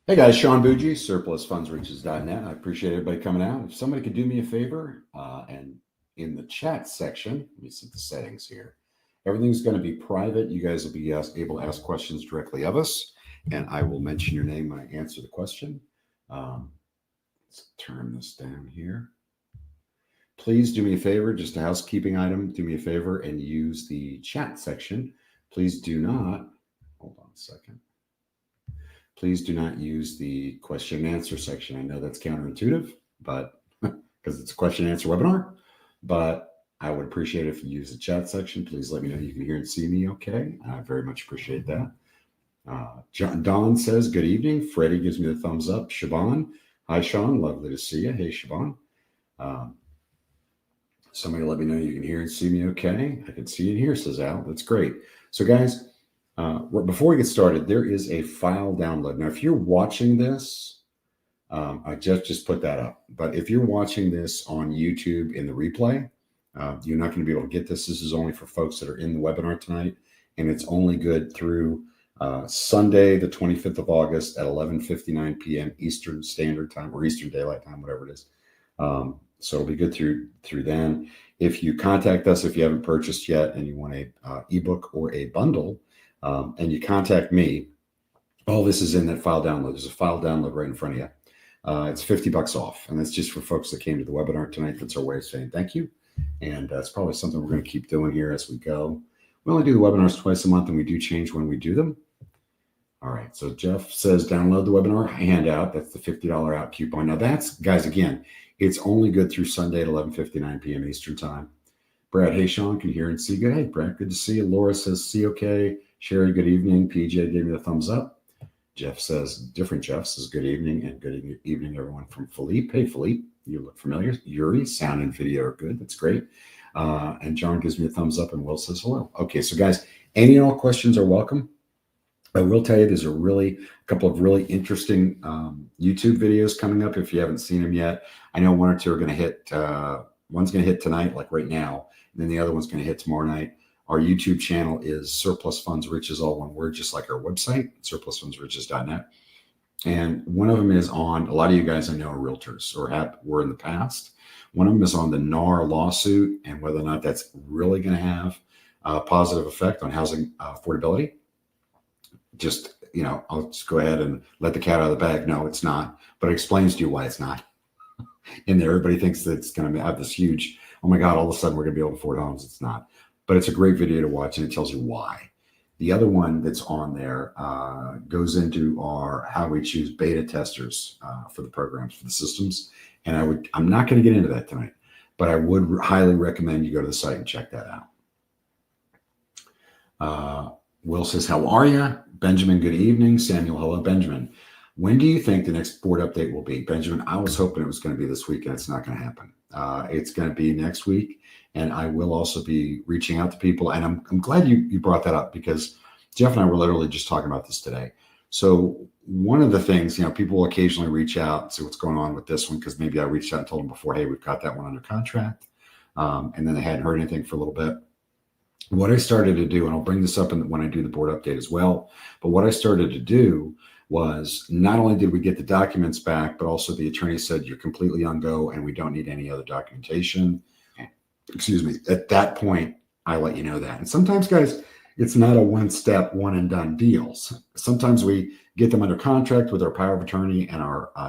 Hey guys, Sean Bougie, surplusfundsriches.net. I appreciate everybody coming out. If somebody could do me a favor and in the chat section, let me set the settings here. Everything's going to be private. You guys will be able to ask questions directly of us, and I will mention your name when I answer the question. Let's turn this down here. Please do me a favor, just a housekeeping item. Do me a favor and use the chat section. Please do not, hold on a second. Please do not use the question and answer section. I know that's counterintuitive, but because it's a question and answer webinar, but I would appreciate it if you use the chat section. Please let me know you can hear and see me okay. I very much appreciate that. Don says, good evening. Freddie gives me the thumbs up. Siobhan, hi, Sean. Lovely to see you. Hey, Siobhan. Somebody let me know you can hear and see me okay. I can see and hear, says Al. That's great. So, guys, before we get started, there is a file download. Now, if you're watching this, I just put that up. But if you're watching this on YouTube in the replay, you're not going to be able to get this. This is only for folks that are in the webinar tonight, and it's only good through Sunday, the 25th of August at 11:59 p.m. Eastern Standard Time or Eastern Daylight Time, whatever it is. So it'll be good through then. If you contact us, if you haven't purchased yet and you want a ebook or a bundle, and you contact me, all this is in that file download. There's a file download right in front of you. It's $50 off, and that's just for folks that came to the webinar tonight. That's our way of saying thank you, and it's probably something we're going to keep doing here as we go. We only do the webinars twice a month, and we do change when we do them. All right, so Jeff says download the webinar handout. That's the $50 out coupon. Now that's, guys, again, it's only good through Sunday at 11:59 p.m. Eastern Time. Brad, hey, Sean, can you hear and see good? Hey, Brad, good to see you. Laura says, see okay. Sherry, good evening. PJ gave me the thumbs up. Jeff says, different Jeff says, good evening, and good evening, everyone from Philippe. Hey, Philippe, you look familiar. Yuri, sound and video are good. That's great. And John gives me a thumbs up, and Will says hello. Okay, so guys, any and all questions are welcome. I will tell you, there's a couple of really interesting YouTube videos coming up if you haven't seen them yet. I know one or two are going to hit. One's going to hit tonight, like right now, and then the other one's going to hit tomorrow night. Our YouTube channel is Surplus Funds Riches, all one word, just like our website, surplusfundsriches.net. And one of them is on, a lot of you guys I know are realtors or were in the past. One of them is on the NAR lawsuit and whether or not that's really going to have a positive effect on housing affordability. Just, I'll just go ahead and let the cat out of the bag. No, it's not. But it explains to you why it's not. And everybody thinks that it's going to have this huge, oh my God, all of a sudden we're going to be able to afford homes. It's not. But it's a great video to watch, and it tells you why. The other one that's on there goes into our how we choose beta testers for the programs, for the systems. And I'm not going to get into that tonight, but I would highly recommend you go to the site and check that out. Will says, how are you? Benjamin, good evening. Samuel, hello. Benjamin, when do you think the next board update will be? Benjamin, I was hoping it was going to be this week, and it's not going to happen. It's going to be next week, and I will also be reaching out to people. And I'm glad you brought that up, because Jeff and I were literally just talking about this today. So one of the things, people will occasionally reach out and see what's going on with this one, because maybe I reached out and told them before, hey, we've got that one under contract. And then they hadn't heard anything for a little bit. What I started to do, and I'll bring this up when I do the board update as well, but what I started to do was not only did we get the documents back, but also the attorney said, you're completely on go and we don't need any other documentation. Excuse me. At that point, I let you know that. And sometimes, guys, it's not a one-step, one-and-done deal. Sometimes we get them under contract with our power of attorney and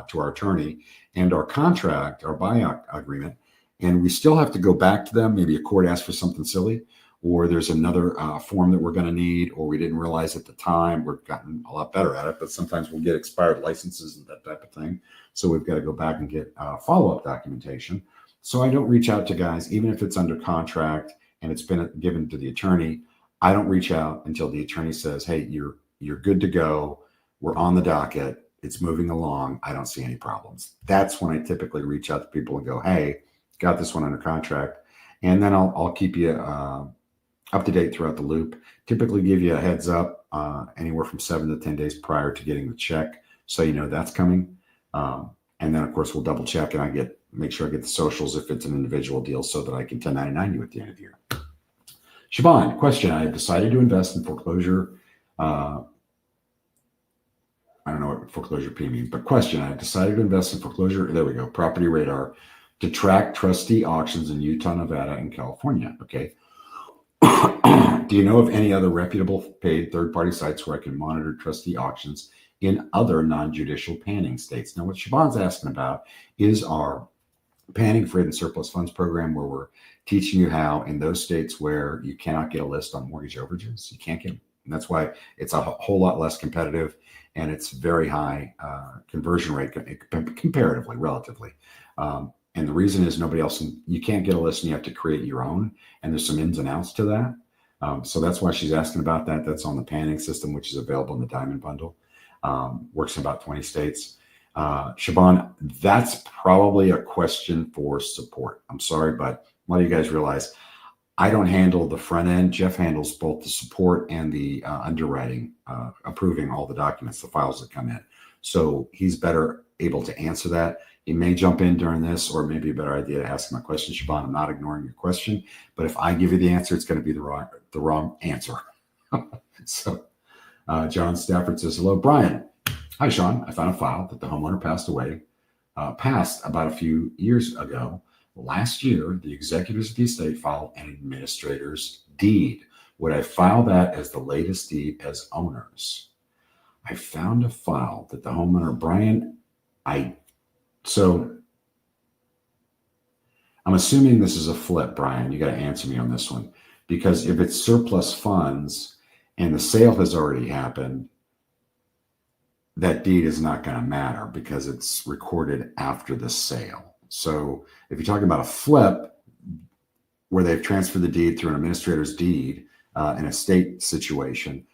to our attorney and our contract, our buyout agreement, and we still have to go back to them. Maybe a court asks for something silly, or there's another form that we're going to need, or we didn't realize at the time. We've gotten a lot better at it, but sometimes we'll get expired licenses and that type of thing. So we've got to go back and get follow-up documentation. So I don't reach out to guys, even if it's under contract and it's been given to the attorney. I don't reach out until the attorney says, hey, you're good to go. We're on the docket. It's moving along. I don't see any problems. That's when I typically reach out to people and go, hey, got this one under contract. And then I'll keep you up to date throughout the loop. Typically give you a heads up anywhere from 7 to 10 days prior to getting the check, so you know that's coming. And then, of course, we'll double check, and make sure I get the socials if it's an individual deal, so that I can 1099 you at the end of the year. Siobhan, question. I have decided to invest in foreclosure I don't know what foreclosure P means, but question, I decided to invest in foreclosure. There we go. Property radar to track trustee auctions in Utah, Nevada, and California. Okay. Do you know of any other reputable paid third-party sites where I can monitor trustee auctions in other non-judicial panning states? Now, what Siobhan's asking about is our panning for hidden surplus funds program, where we're teaching you how in those states where you cannot get a list on mortgage overages, you can't get them. And that's why it's a whole lot less competitive, and it's very high conversion rate comparatively, relatively. And the reason is nobody else, you can't get a list and you have to create your own. And there's some ins and outs to that. So that's why she's asking about that. That's on the panning system, which is available in the Diamond Bundle. Works in about 20 states. Siobhan, that's probably a question for support. I'm sorry, but a lot of you guys realize I don't handle the front end. Jeff handles both the support and the underwriting, approving all the documents, the files that come in. So he's better able to answer that. He may jump in during this, or maybe a better idea to ask him a question. Siobhan, I'm not ignoring your question, but if I give you the answer, it's going to be the wrong answer. So John Stafford says, hello, Brian. Hi, Sean. I found a file that the homeowner passed about a few years ago. Last year, the executors of the estate filed an administrator's deed. Would I file that as the latest deed as owners? I found a file that the homeowner, Brian, so I'm assuming this is a flip, Brian. You got to answer me on this one, because if it's surplus funds and the sale has already happened, that deed is not going to matter because it's recorded after the sale. So if you're talking about a flip where they've transferred the deed through an administrator's deed in a state situation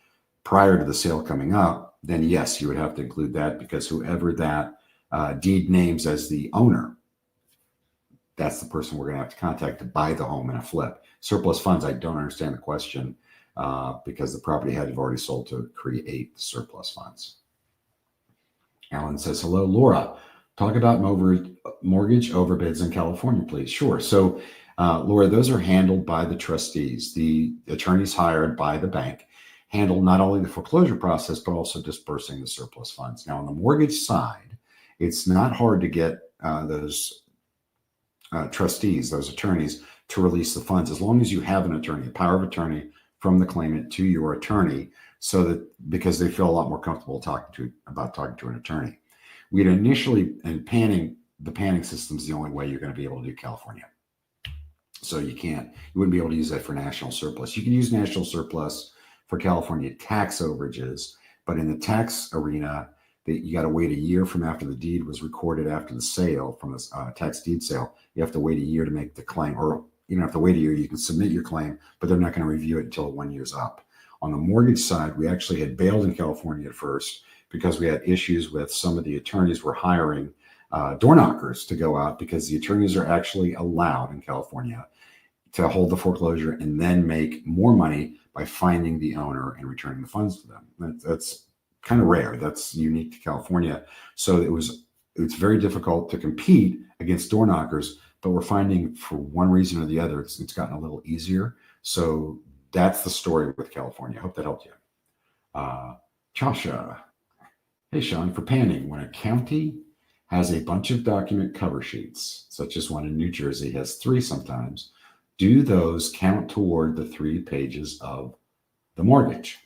prior to the sale coming up, then yes, you would have to include that, because whoever that deed names as the owner, that's the person we're going to have to contact to buy the home in a flip. Surplus funds, I don't understand the question because the property had already sold to create the surplus funds. Alan says, hello, Laura. Talk about mortgage overbids in California, please. Sure. So, Laura, those are handled by the trustees. The attorneys hired by the bank handle not only the foreclosure process, but also dispersing the surplus funds. Now, on the mortgage side, it's not hard to get those trustees, those attorneys, to release the funds, as long as you have an attorney, a power of attorney from the claimant to your attorney, so that because they feel a lot more comfortable talking to an attorney. We'd initially, and the panning system is the only way you're going to be able to do California. So you wouldn't be able to use that for national surplus. You can use national surplus for California tax overages, but in the tax arena, you got to wait a year from after the deed was recorded after the sale, from the tax deed sale. You have to wait a year to make the claim, or you don't have to wait a year. You can submit your claim, but they're not going to review it until 1 year's up. On the mortgage side, we actually had bailed in California at first because we had issues with some of the attorneys were hiring door knockers to go out, because the attorneys are actually allowed in California to hold the foreclosure and then make more money by finding the owner and returning the funds to them. That's kind of rare. That's unique to California. So it's very difficult to compete against door knockers, but we're finding for one reason or the other, it's gotten a little easier. So that's the story with California. I hope that helped you. Chasha. Hey, Sean, for panning, when a county has a bunch of document cover sheets, such as one in New Jersey has 3 sometimes, do those count toward the 3 pages of the mortgage?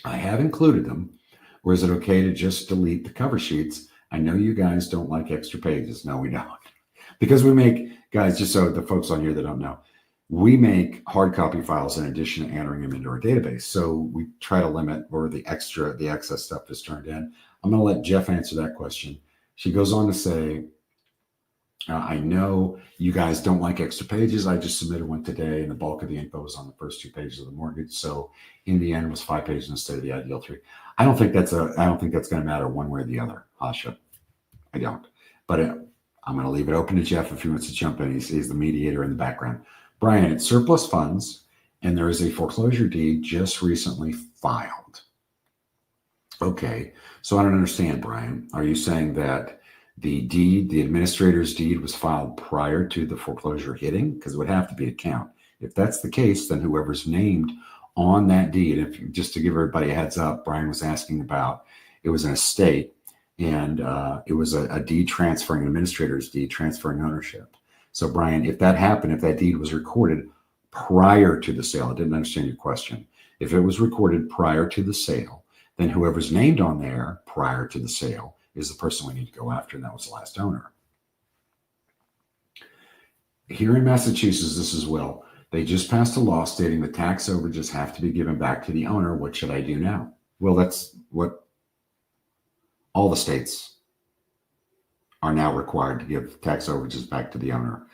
I have included them. Or is it okay to just delete the cover sheets? I know you guys don't like extra pages. No, we don't. Because we make, guys, just so the folks on here that don't know, we make hard copy files in addition to entering them into our database. So we try to limit where the excess stuff is turned in. I'm going to let Jeff answer that question. She goes on to say, I know you guys don't like extra pages. I just submitted one today, and the bulk of the info was on the first 2 pages of the mortgage. So in the end, it was 5 pages instead of the ideal 3. I don't think that's going to matter one way or the other, Asha. I don't. But I'm going to leave it open to Jeff if he wants to jump in. He's the mediator in the background. Brian, it's surplus funds, and there is a foreclosure deed just recently filed. Okay, so I don't understand, Brian. Are you saying that the administrator's deed was filed prior to the foreclosure hitting? Because it would have to be a count. If that's the case, then whoever's named on that deed, just to give everybody a heads up, Brian was asking about It was an estate, and it was a deed transferring, an administrator's deed transferring ownership. So, Brian, if that happened, if that deed was recorded prior to the sale, I didn't understand your question. If it was recorded prior to the sale, then whoever's named on there prior to the sale is the person we need to go after, and that was the last owner. Here in Massachusetts, this is Will. They just passed a law stating the tax overages have to be given back to the owner. What should I do now? Well, that's what all the states are now required to give tax overages back to the owner.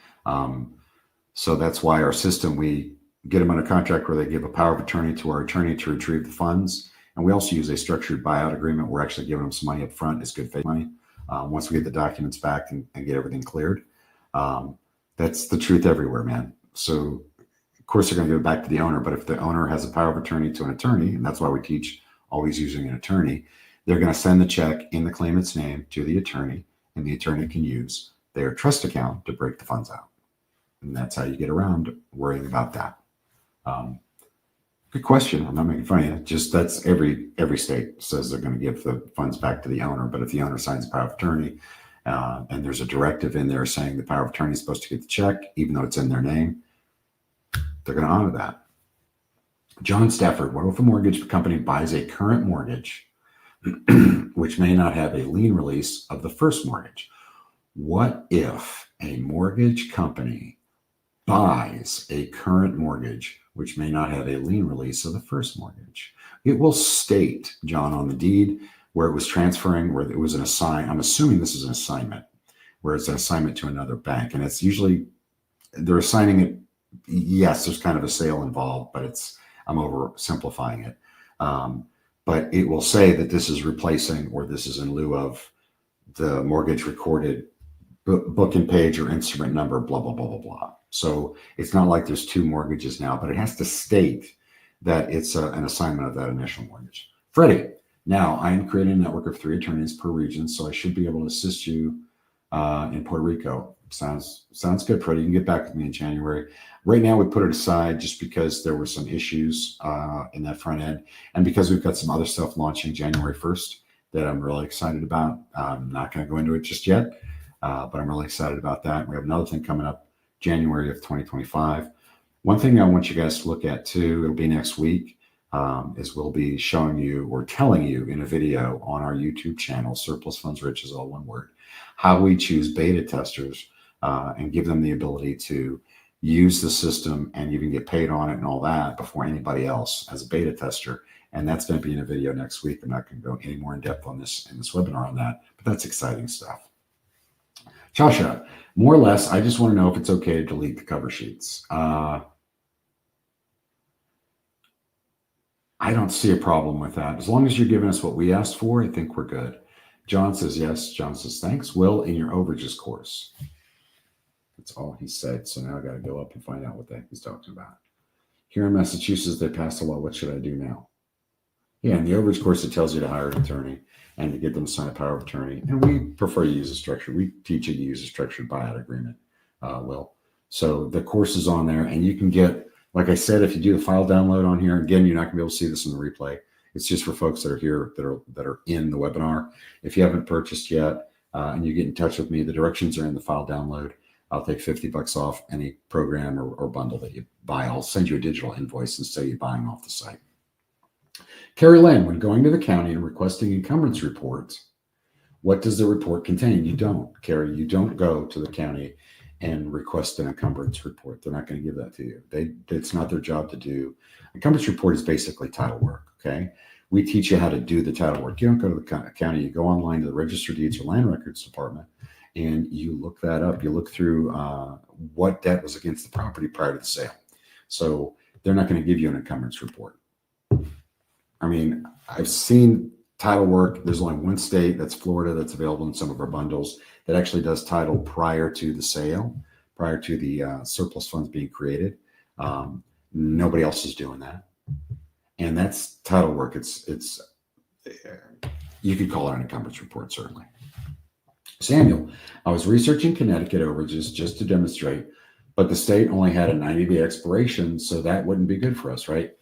So that's why our system, we get them under contract where they give a power of attorney to our attorney to retrieve the funds. And we also use a structured buyout agreement. We're actually giving them some money up front as good faith money. Once we get the documents back and get everything cleared. That's the truth everywhere, man. So, of course, they're going to give it back to the owner. But if the owner has a power of attorney to an attorney, and that's why we teach always using an attorney, they're going to send the check in the claimant's name to the attorney, and the attorney can use their trust account to break the funds out. And that's how you get around worrying about that. Good question. I'm not making fun of you. Just that's every state says they're going to give the funds back to the owner. But if the owner signs a power of attorney, and there's a directive in there saying the power of attorney is supposed to get the check, even though it's in their name, they're going to honor that. John Stafford, what if a mortgage company buys a current mortgage, which may not have a lien release of the first mortgage? What if a mortgage company buys a current mortgage, which may not have a lien release of the first mortgage? It will state, John, on the deed where it was transferring, where it was an assign. I'm assuming this is an assignment, where it's an assignment to another bank. And it's usually, they're assigning it. Yes, there's kind of a sale involved, but I'm oversimplifying it. But it will say that this is replacing, or this is in lieu of the mortgage recorded book and page or instrument number, blah, blah, blah, blah, blah. So it's not like there's two mortgages now, but it has to state that it's an assignment of that initial mortgage. Freddie, now I am creating a network of 3 attorneys per region, so I should be able to assist you in Puerto Rico. Sounds good, Freddie. You can get back with me in January. Right now, we put it aside just because there were some issues in that front end, and because we've got some other stuff launching January 1st that I'm really excited about. I'm not going to go into it just yet, but I'm really excited about that. We have another thing coming up January of 2025. One thing I want you guys to look at too, it'll be next week, is we'll be showing you or telling you in a video on our YouTube channel, Surplus Funds Rich is all one word, how we choose beta testers and give them the ability to use the system and even get paid on it and all that before anybody else as a beta tester. And that's going to be in a video next week. I'm not going to go any more in depth on this in this webinar on that, but that's exciting stuff. Chasha, more or less, I just want to know if it's okay to delete the cover sheets. I don't see a problem with that. As long as you're giving us what we asked for, I think we're good. John says yes. John says thanks. Will, in your overages course. That's all he said. So now I got to go up and find out what the heck he's talking about. Here in Massachusetts, they passed a law. What should I do now? Yeah, in the overage course, it tells you to hire an attorney and to get them to sign a power of attorney. And we prefer to use a structure. We teach you to use a structured buyout agreement, Will. So the course is on there, and you can get, like I said, if you do the file download on here, again, you're not going to be able to see this in the replay. It's just for folks that are here, that are in the webinar. If you haven't purchased yet and you get in touch with me, the directions are in the file download. I'll take $50 off any program or bundle that you buy. I'll send you a digital invoice instead of you buying off the site. Carrie Lynn, when going to the county and requesting encumbrance reports, what does the report contain? You don't, Carrie. You don't go to the county and request an encumbrance report. They're not going to give that to you. It's not their job to do. Encumbrance report is basically title work, okay? We teach you how to do the title work. You don't go to the county. You go online to the Register of Deeds or Land Records Department, and you look that up. You look through what debt was against the property prior to the sale. So they're not going to give you an encumbrance report. I mean, I've seen title work. There's only one state, that's Florida, that's available in some of our bundles that actually does title prior to the sale, prior to the surplus funds being created. Nobody else is doing that. And that's title work. It's you could call it an encumbrance report, certainly. Samuel, I was researching Connecticut overages just to demonstrate, but the state only had a 90-day expiration, so that wouldn't be good for us, right?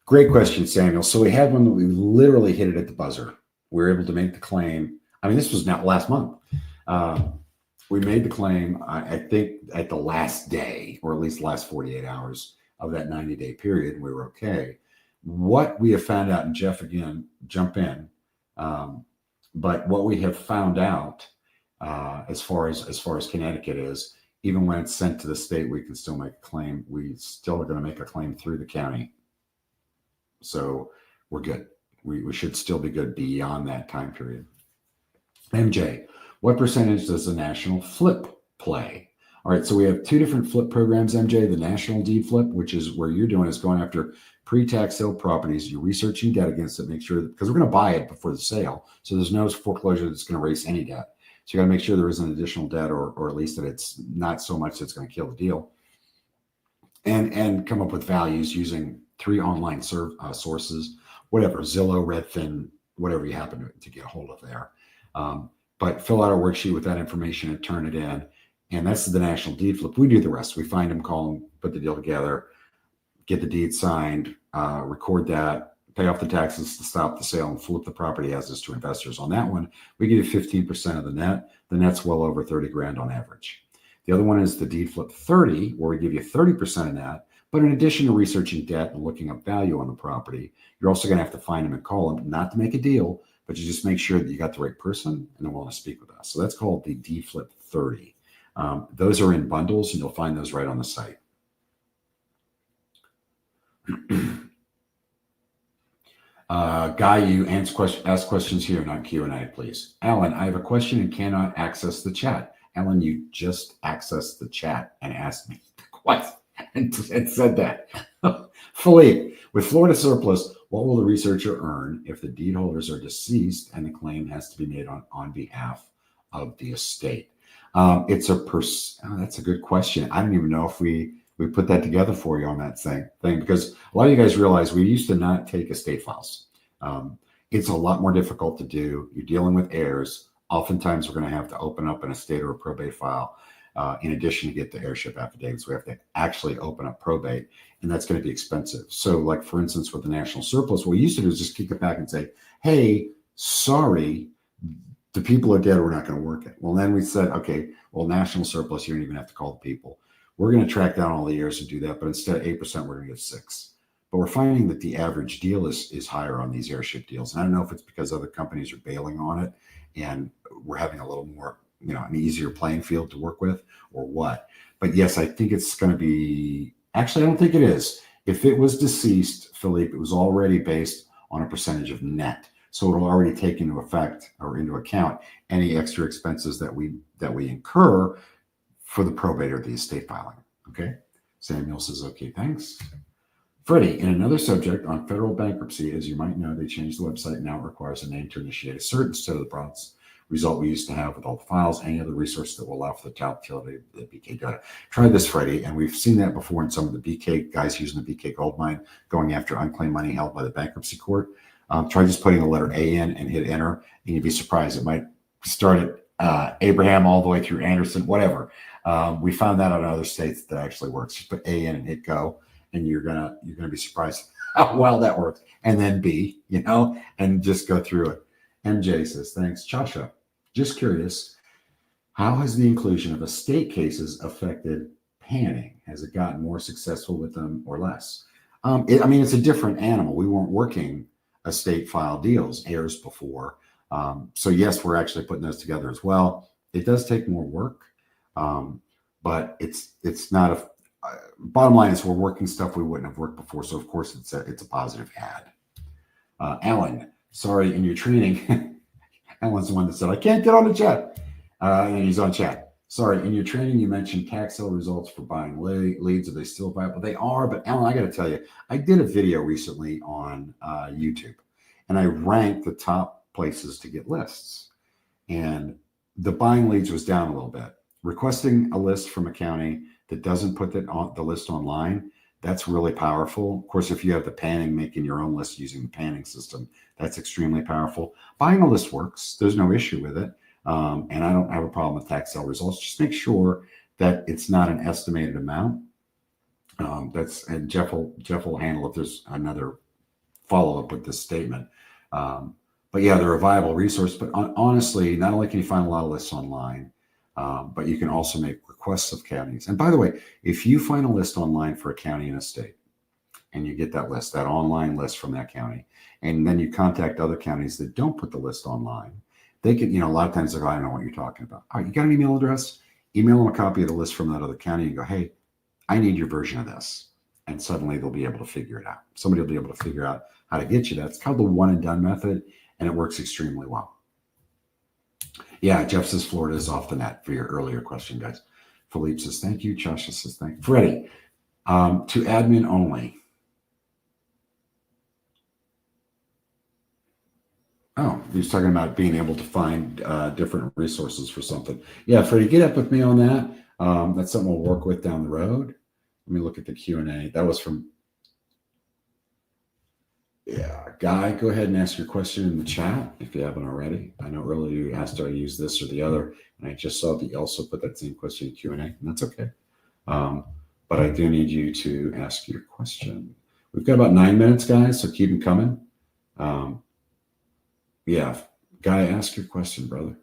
Great question, Samuel. So we had one that we literally hit it at the buzzer. we were able to make the claim. I mean, this was not last month. We made the claim, I think, at the last day, or at least the last 48 hours of that 90-day period, and we were okay. What we have found out, and Jeff, again, jump in, but what we have found out as far as Connecticut is, even when it's sent to the state, we can still make a claim. We still are going to make a claim through the county. So we're good. We should still be good beyond that time period. MJ, what percentage does the national flip play? All right, so we have two different flip programs, MJ. The national deed flip, which is where you're doing is going after pre-tax sale properties. You're researching debt against it, make sure that, because we're going to buy it before the sale. So there's no foreclosure that's going to erase any debt. So you got to make sure there isn't additional debt, or at least that it's not so much that's going to kill the deal. And come up with values using 3 online sources, whatever, Zillow, Redfin, whatever you happen to get a hold of there. But fill out a worksheet with that information and turn it in. And that's the national deed flip. We do the rest. We find them, call them, put the deal together, get the deed signed, record that, pay off the taxes to stop the sale, and flip the property as is to investors. On that one, we give you 15% of the net. The net's well over 30 grand on average. The other one is the deed flip 30, where we give you 30% of that. But in addition to researching debt and looking up value on the property, you're also going to have to find them and call them, not to make a deal, but you just make sure that you got the right person and they're willing to speak with us. So that's called the deed flip 30. Those are in bundles, and you'll find those right on the site. Guy, you ask questions here, not Q&A, please. Alan, I have a question and cannot access the chat. Alan, you just accessed the chat and asked me the question and said that. Philippe, with Florida surplus, what will the researcher earn if the deed holders are deceased and the claim has to be made on behalf of the estate? That's a good question. I don't even know if we put that together for you on that thing, because a lot of you guys realize we used to not take estate files. It's a lot more difficult to do. You're dealing with heirs. Oftentimes, we're going to have to open up an estate or a probate file. In addition to get the heirship affidavits, we have to actually open up probate, and that's going to be expensive. So, like, for instance, with the national surplus, what we used to do is just kick it back and say, hey, sorry, the people are dead, we're not going to work it. Well, then we said, okay, well, national surplus, you don't even have to call the people. We're going to track down all the heirs and do that, but instead of 8%, we're going to give 6%. But we're finding that the average deal is higher on these heirship deals. And I don't know if it's because other companies are bailing on it and we're having a little more, an easier playing field to work with, or what. But yes, I think it's going to be, actually, I don't think it is. If it was deceased, Philippe, it was already based on a percentage of net. So it'll already take into account any extra expenses that we incur for the probate or the estate filing. Okay. Samuel says, okay, thanks. Freddie, in another subject on federal bankruptcy, as you might know, they changed the website. Now it requires a name to initiate a search instead of the bronze result we used to have with all the files, any other resource that will allow for the totality of the BK data. Try this, Freddie, and we've seen that before in some of the BK guys using the BK gold mine, going after unclaimed money held by the bankruptcy court. Try just putting the letter A in and hit enter, and you'd be surprised. It might start at Abraham all the way through Anderson, whatever. We found that in other states that actually works. Just put A in and hit go, and you're gonna be surprised how well that works. And then B, and just go through it. MJ says, thanks. Chasha, just curious, how has the inclusion of estate cases affected panning? Has it gotten more successful with them or less? It's a different animal. We weren't working estate file deals, heirs before. So yes, we're actually putting those together as well. It does take more work, but it's not bottom line is we're working stuff we wouldn't have worked before. So of course it's a positive add. Alan, sorry, in your training, Alan's the one that said, I can't get on the chat. And he's on chat. Sorry, in your training, you mentioned tax sale results for buying leads. Are they still viable? They are, but Alan, I got to tell you, I did a video recently on YouTube, and I ranked the top places to get lists. And the buying leads was down a little bit. Requesting a list from a county that doesn't put the list online, that's really powerful. Of course, if you have the panning, making your own list using the panning system, that's extremely powerful. Buying a list works. There's no issue with it. And I don't have a problem with tax sale results. Just make sure that it's not an estimated amount. And Jeff will handle if there's another follow-up with this statement. But yeah, they're a viable resource. But honestly, not only can you find a lot of lists online, but you can also make requests of counties. And by the way, if you find a list online for a county in a state, and you get that list, that online list from that county, and then you contact other counties that don't put the list online, they can, a lot of times they go, I don't know what you're talking about. All right, you got an email address? Email them a copy of the list from that other county and go, hey, I need your version of this. And suddenly they'll be able to figure it out. Somebody will be able to figure out how to get you that. It's called the one and done method, and it works extremely well. Yeah, Jeff says Florida is off the net for your earlier question, guys. Philippe says, thank you. Joshua says, thank you. Freddie, to admin only. Oh, he was talking about being able to find different resources for something. Yeah, Freddie, get up with me on that. That's something we'll work with down the road. Let me look at the Q&A. That was from, Guy, go ahead and ask your question in the chat if you haven't already. I know earlier you asked, do I use this or the other? And I just saw that you also put that same question in Q&A, and that's okay. But I do need you to ask your question. We've got about 9 minutes, guys, so keep them coming. Yeah, Guy, ask your question, brother.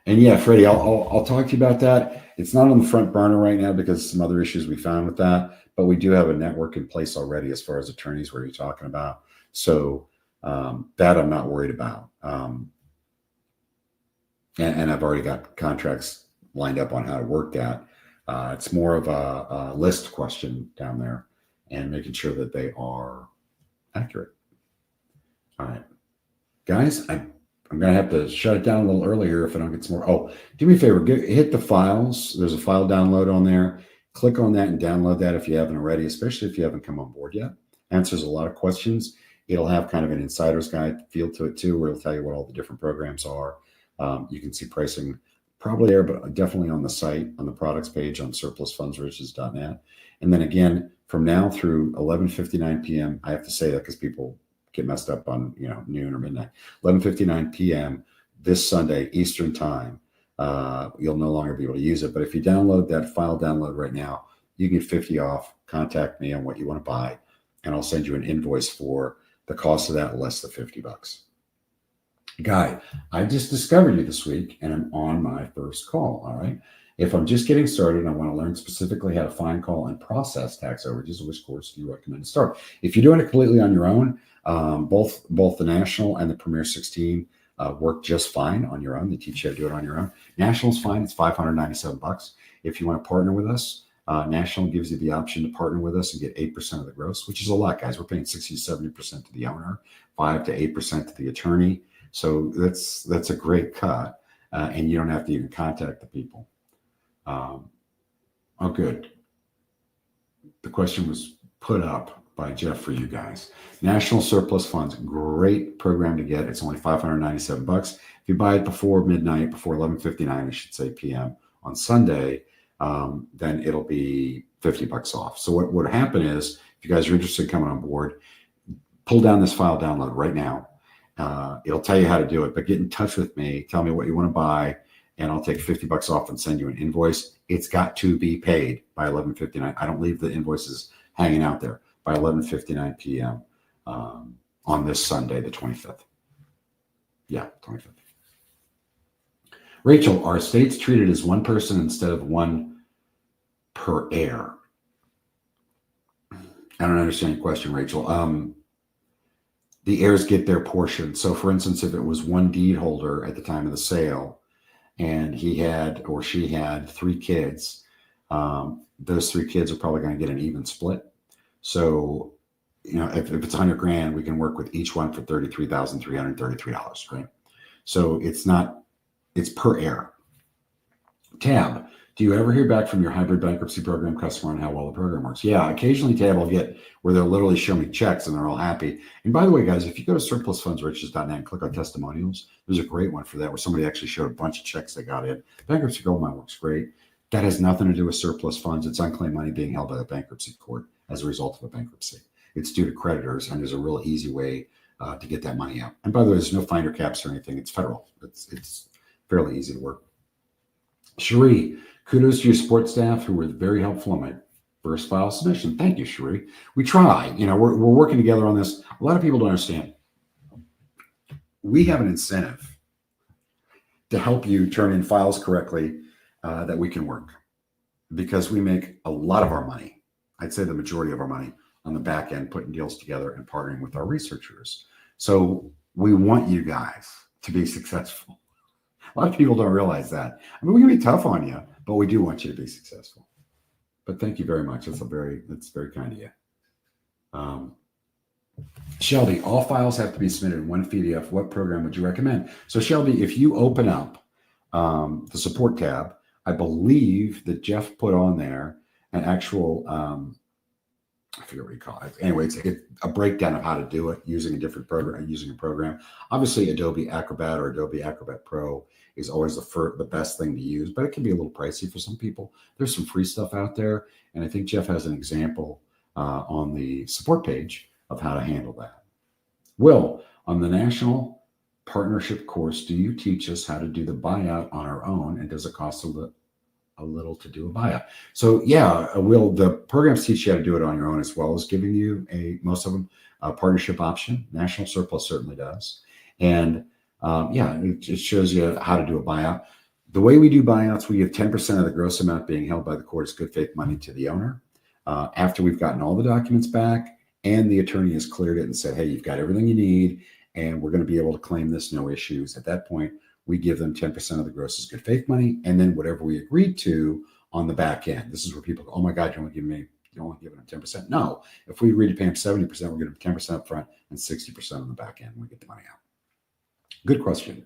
And yeah, Freddie, I'll talk to you about that. It's not on the front burner right now because of some other issues we found with that, but we do have a network in place already as far as attorneys where you're talking about. So that I'm not worried about. And I've already got contracts lined up on how to work that. It's more of a list question down there and making sure that they are accurate. All right, guys, I'm going to have to shut it down a little earlier if I don't get some more. Oh, do me a favor, hit the files. There's a file download on there. Click on that and download that if you haven't already, especially if you haven't come on board yet. Answers a lot of questions. It'll have kind of an insider's guide feel to it too, where it'll tell you what all the different programs are. You can see pricing probably there, but definitely on the site, on the products page on surplusfundsriches.net. And then again, from now through 11:59 p.m., I have to say that because people get messed up on noon or midnight. 11:59 p.m. this Sunday Eastern time. You'll no longer be able to use it. But if you download that file download right now, you get 50 off. Contact me on what you want to buy, and I'll send you an invoice for the cost of that less than $50. Guy, I just discovered you this week, and I'm on my first call. All right. If I'm just getting started and I want to learn specifically how to find, call, and process tax overages, which course do you recommend to start? If you're doing it completely on your own, both the National and the Premier 16 work just fine on your own. They teach you how to do it on your own. National's fine. It's $597. If you want to partner with us, National gives you the option to partner with us and get 8% of the gross, which is a lot, guys. We're paying 60 to 70% to the owner, 5 to 8% to the attorney. So that's a great cut, and you don't have to even contact the people. Oh, good. The question was put up by Jeff for you guys. National Surplus Funds, great program to get. It's only $597. If you buy it before midnight, before 11:59, I should say p.m. on Sunday, then it'll be $50 off. So what would happen is, if you guys are interested in coming on board, pull down this file download right now. It'll tell you how to do it, but get in touch with me. Tell me what you want to buy, and I'll take $50 off and send you an invoice. It's got to be paid by 11:59. I don't leave the invoices hanging out there by 11:59 p.m. On this Sunday, the 25th. Yeah, 25th. Rachel, are estates treated as one person instead of one per heir? I don't understand your question, Rachel. The heirs get their portion. So, for instance, if it was one deed holder at the time of the sale, and he had or she had 3 kids, those 3 kids are probably going to get an even split. So, if it's $100,000, we can work with each one for $33,333, right? So it's per heir. Tab, do you ever hear back from your hybrid bankruptcy program customer on how well the program works? Yeah, occasionally, Tab, I'll get where they'll literally show me checks and they're all happy. And by the way, guys, if you go to surplusfundsriches.net and click on testimonials, there's a great one for that where somebody actually showed a bunch of checks they got in. Bankruptcy Goldmine works great. That has nothing to do with surplus funds. It's unclaimed money being held by the bankruptcy court as a result of a bankruptcy. It's due to creditors, and there's a real easy way to get that money out. And by the way, there's no finder caps or anything. It's federal. It's fairly easy to work. Cherie, kudos to your support staff who were very helpful on my first file submission. Thank you, Cherie. We try. We're working together on this. A lot of people don't understand. we have an incentive to help you turn in files correctly that we can work, because we make a lot of our money. I'd say the majority of our money on the back end, putting deals together and partnering with our researchers. So we want you guys to be successful. A lot of people don't realize that. I mean, we can be tough on you, but we do want you to be successful. But thank you very much. That's very kind of you. Shelby, all files have to be submitted in one PDF. What program would you recommend? So Shelby, if you open up the support tab, I believe that Jeff put on there an actual, I forget what you call it. Anyway, it's a breakdown of how to do it using a different program, using a program. Obviously, Adobe Acrobat or Adobe Acrobat Pro is always the best thing to use, but it can be a little pricey for some people. There's some free stuff out there, and I think Jeff has an example on the support page of how to handle that. Will, on the National Partnership course, do you teach us how to do the buyout on our own, and does it cost a little to do a buyout? So yeah, Will, the programs teach you how to do it on your own, as well as giving you most of them a partnership option. National Surplus certainly does. And it shows you how to do a buyout. The way we do buyouts, we give 10% of the gross amount being held by the court as good faith money to the owner. After we've gotten all the documents back and the attorney has cleared it and said, hey, you've got everything you need, and we're going to be able to claim this, no issues. At that point, we give them 10% of the gross as good faith money, and then whatever we agreed to on the back end. This is where people go, oh my God, you're only giving them 10%. No, if we agree to pay them 70%, we're giving them 10% up front and 60% on the back end when we get the money out. Good question.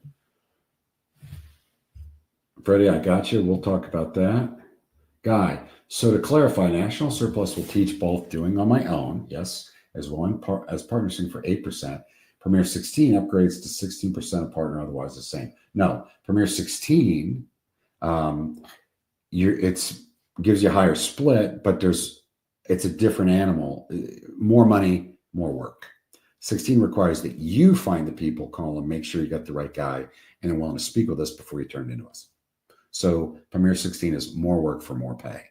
Freddie, I got you. We'll talk about that. Guy, so to clarify, National Surplus will teach both doing on my own, yes, as partnering for 8%. Premier 16 upgrades to 16% of partner, otherwise the same. No, Premier 16, it gives you a higher split, but it's a different animal. More money, more work. 16 requires that you find the people, call them, make sure you got the right guy, and are willing to speak with us before you turn it into us. So Premier 16 is more work for more pay.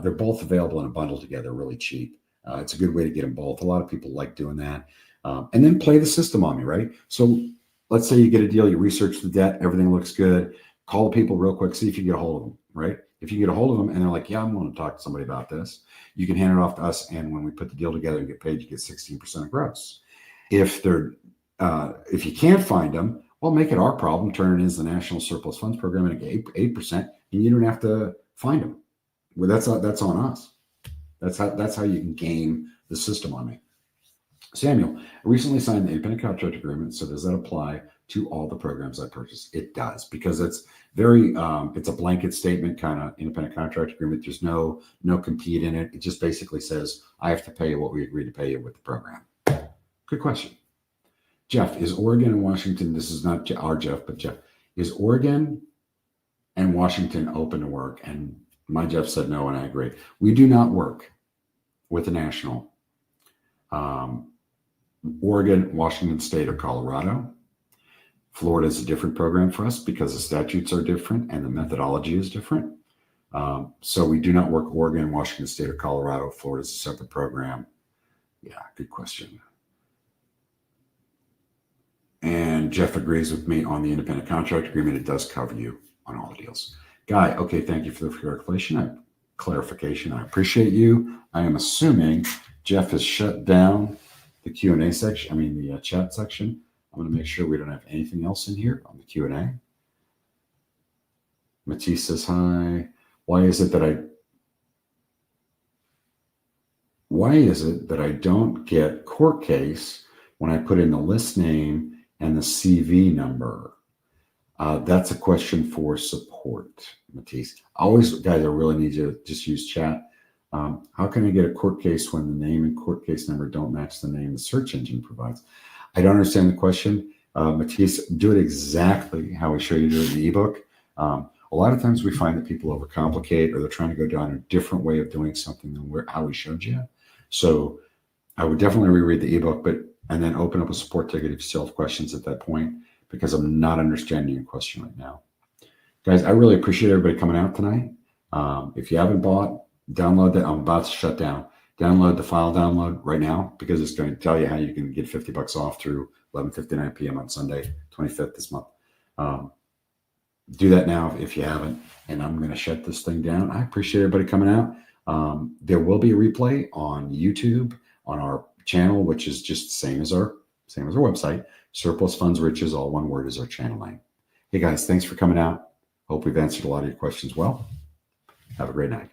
They're both available in a bundle together, really cheap. It's a good way to get them both. A lot of people like doing that. And then play the system on me, right? So let's say you get a deal, you research the debt, everything looks good. Call the people real quick, see if you get a hold of them, right? If you get a hold of them and they're like, yeah, I'm going to talk to somebody about this, you can hand it off to us. And when we put the deal together and get paid, you get 16% of gross. If you can't find them, well, make it our problem, turn it into the National Surplus Funds Program and get 8%, and you don't have to find them. Well, that's on us. That's how you can game the system on me. Samuel, I recently signed the independent contract agreement. So does that apply to all the programs I purchased? It does, because it's it's a blanket statement kind of independent contract agreement. There's no compete in it. It just basically says I have to pay you what we agreed to pay you with the program. Good question. Jeff, is Oregon and Washington, this is not our Jeff, but Jeff, is Oregon and Washington open to work? And my Jeff said no, and I agree. We do not work with the national Oregon, Washington State, or Colorado. Florida is a different program for us because the statutes are different and the methodology is different. So we do not work Oregon, Washington State, or Colorado. Florida is a separate program. Yeah, good question. And Jeff agrees with me on the independent contract agreement. It does cover you on all the deals. Guy, okay, thank you for the clarification. I appreciate you. I am assuming Jeff has shut down the Q&A section, the chat section. I'm going to make sure we don't have anything else in here on the Q&A. Matisse says hi. Why is it that I don't get court case when I put in the list name and the CV number? That's a question for support, Matisse. Always, guys, I really need you to just use chat. How can I get a court case when the name and court case number don't match the name the search engine provides? I don't understand the question. Matisse, do it exactly how we show you to do it in the ebook. A lot of times we find that people overcomplicate, or they're trying to go down a different way of doing something than how we showed you. So I would definitely reread the ebook, and then open up a support ticket if you still have questions at that point, because I'm not understanding your question right now. Guys, I really appreciate everybody coming out tonight. If you haven't bought, download that. I'm about to shut down. download the file download right now because it's going to tell you how you can get $50 off through 11:59 p.m. on Sunday, 25th this month. Do that now if you haven't. And I'm going to shut this thing down. I appreciate everybody coming out. There will be a replay on YouTube on our channel, which is just the same as our website. Surplus Funds Riches, all one word, is our channel name. Hey guys, thanks for coming out. Hope we've answered a lot of your questions well. Have a great night.